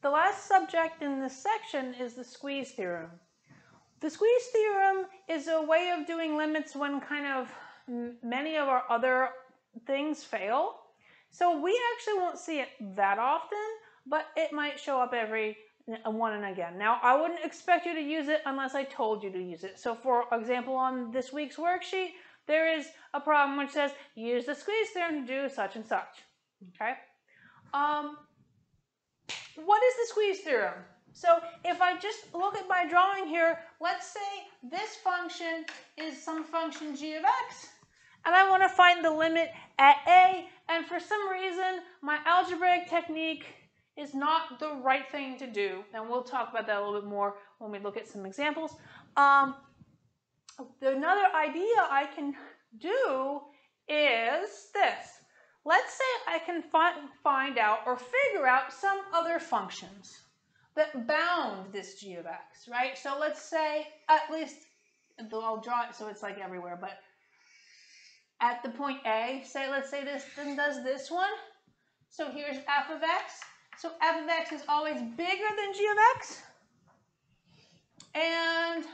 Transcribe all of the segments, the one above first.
The last subject in this section is the squeeze theorem. The squeeze theorem is a way of doing limits when kind of many of our other things fail. So we actually won't see it that often, but it might show up every one and again. Now, I wouldn't expect you to use it unless I told you to use it. So for example, on this week's worksheet, there is a problem which says, use the squeeze theorem to do such and such. Okay? What is the squeeze theorem? So if I just look at my drawing here, let's say this function is some function g of x, and I want to find the limit at a, and for some reason my algebraic technique is not the right thing to do, and we'll talk about that a little bit more when we look at some examples. Another idea I can do is this. Let's say I can find out or figure out some other functions that bound this g of x, right? So let's say, at least, I'll draw it so it's like everywhere, but at the point A, let's say this then does this one. So here's f of x. So f of x is always bigger than g of x. And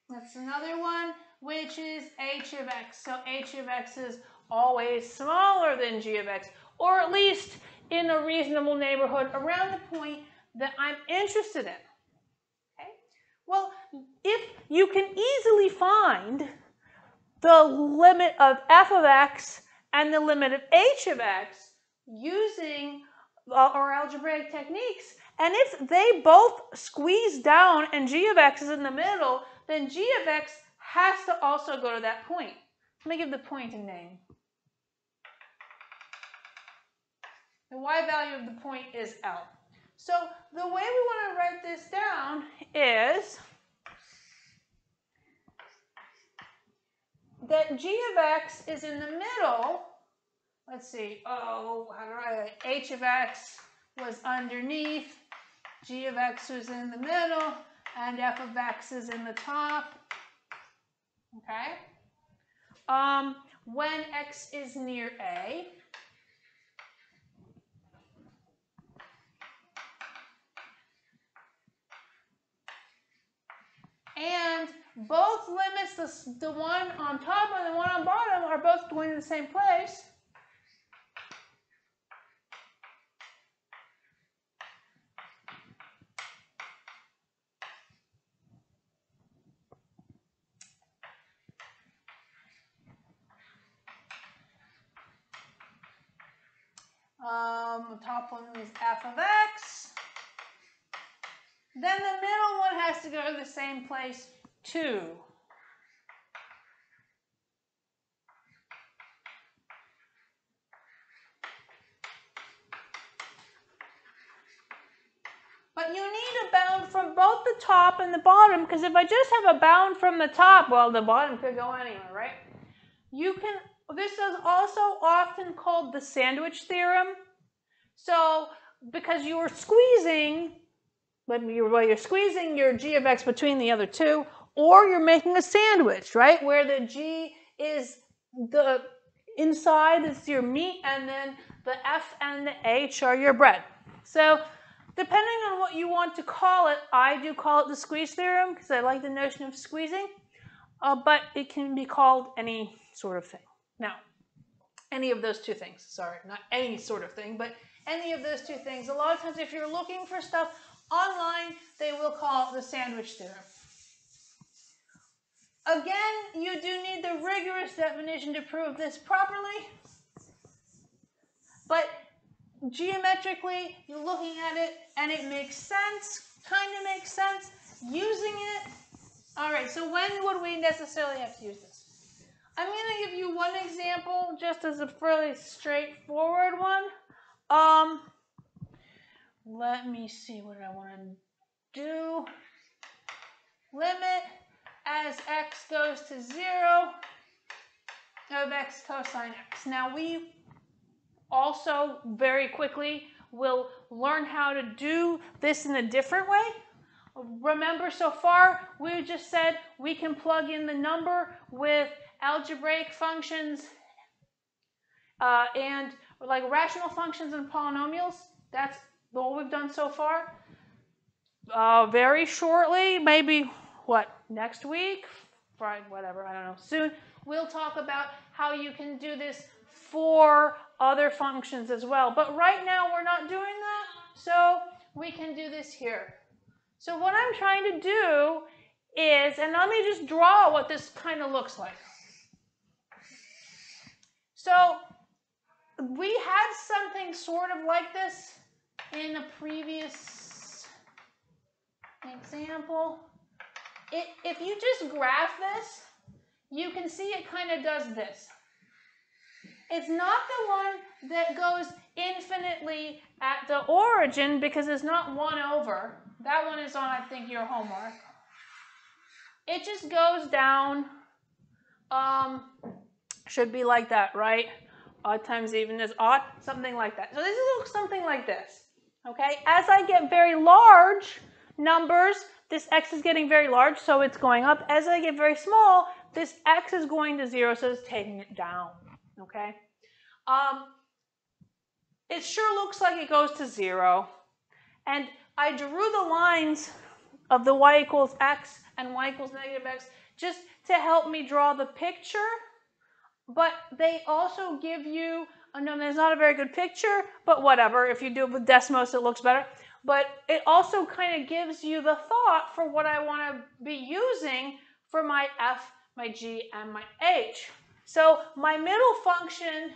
that's another one, which is h of x. So h of x is always smaller than g of x, or at least in a reasonable neighborhood around the point that I'm interested in. Okay? Well, if you can easily find the limit of f of x and the limit of h of x using our algebraic techniques, and if they both squeeze down and g of x is in the middle, then g of x has to also go to that point. Let me give the point a name. The y value of the point is L. So the way we want to write this down is that g of x is in the middle. Let's see. Oh, how do I write? H of x was underneath, g of x was in the middle, and f of x is in the top. Okay? When x is near a, and both limits, the one on top and the one on bottom, are both going to the same place. The top one is f of x. Then the middle one has to go to the same place too. But you need a bound from both the top and the bottom, because if I just have a bound from the top, well, the bottom could go anywhere, right? This is also often called the sandwich theorem. So, because you are squeezing, you're squeezing your g of x between the other two, or you're making a sandwich, right? Where the g is the inside, is your meat, and then the f and the h are your bread. So, depending on what you want to call it, I do call it the squeeze theorem, because I like the notion of squeezing, but it can be called any sort of thing. Now, any of those two things, sorry, not any sort of thing, but any of those two things. A lot of times if you're looking for stuff online, they will call it the sandwich theorem. Again, you do need the rigorous definition to prove this properly, but geometrically, you're looking at it and it makes sense, kind of makes sense, using it. All right, so when would we necessarily have to use this? I'm going to give you one example just as a fairly straightforward one. Let me see what I want to do. Limit as x goes to 0 of x cosine x. Now we also very quickly will learn how to do this in a different way. Remember, so far we just said we can plug in the number with algebraic functions and like rational functions and polynomials. That's all we've done so far. Very shortly, maybe, next week? Friday, whatever, I don't know. Soon, we'll talk about how you can do this for other functions as well. But right now, we're not doing that, so we can do this here. So what I'm trying to do is, and let me just draw what this kind of looks like. So we had something sort of like this in a previous example. If you just graph this, you can see it kind of does this. It's not the one that goes infinitely at the origin because it's not 1 over. That one is on, I think, your homework. It just goes down, should be like that, right? Odd times even is odd, something like that. So this looks something like this, okay? As I get very large numbers, this x is getting very large, so it's going up. As I get very small, this x is going to 0, so it's taking it down, okay? It sure looks like it goes to 0. And I drew the lines of the y equals x and y equals negative x just to help me draw the picture. But they also give you, no, there's not a very good picture, but whatever. If you do it with Desmos, it looks better. But it also kind of gives you the thought for what I want to be using for my f, my g, and my h. So my middle function,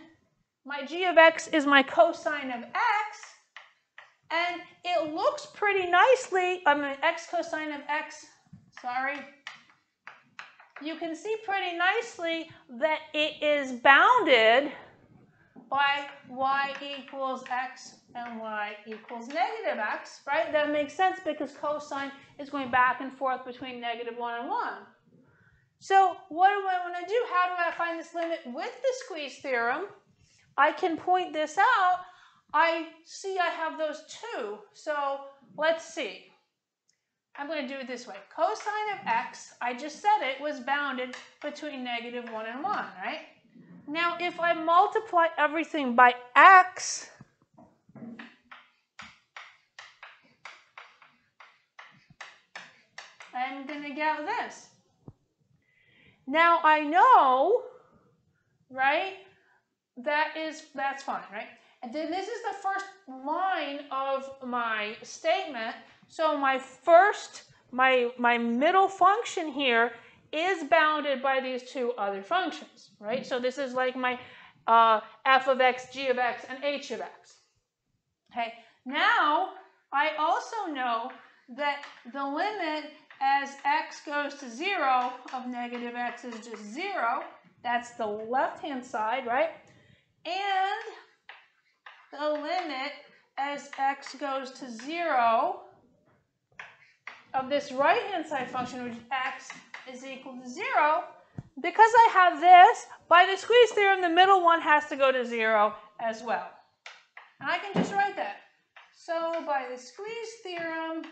my g of x, is my cosine of x. And it looks pretty nicely, x cosine of x, sorry. You can see pretty nicely that it is bounded by y equals x and y equals negative x, right? That makes sense because cosine is going back and forth between negative 1 and 1. So what do I want to do? How do I find this limit with the squeeze theorem? I can point this out. I see I have those two. So let's see. I'm going to do it this way. Cosine of x, I just said it, was bounded between negative 1 and 1, right? Now, if I multiply everything by x, I'm going to get this. Now, I know, right, that's fine, right? And then this is the first line of my statement. So my middle function here is bounded by these two other functions, right? So this is like my f of x, g of x, and h of x. Okay, now I also know that the limit as x goes to 0 of negative x is just 0. That's the left-hand side, right? And the limit as x goes to 0 of this right-hand side function, which x is equal to 0, because I have this, by the squeeze theorem, the middle one has to go to 0 as well. And I can just write that. So by the squeeze theorem,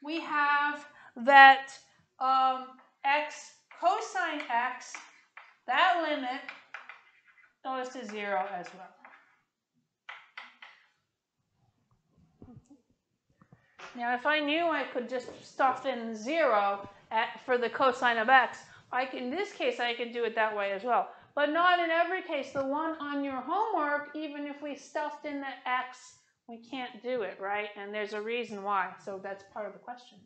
we have that x cosine x, that limit goes to 0 as well. Now, if I knew I could just stuff in 0 for the cosine of x, in this case, I could do it that way as well. But not in every case. The one on your homework, even if we stuffed in the x, we can't do it, right? And there's a reason why. So that's part of the question.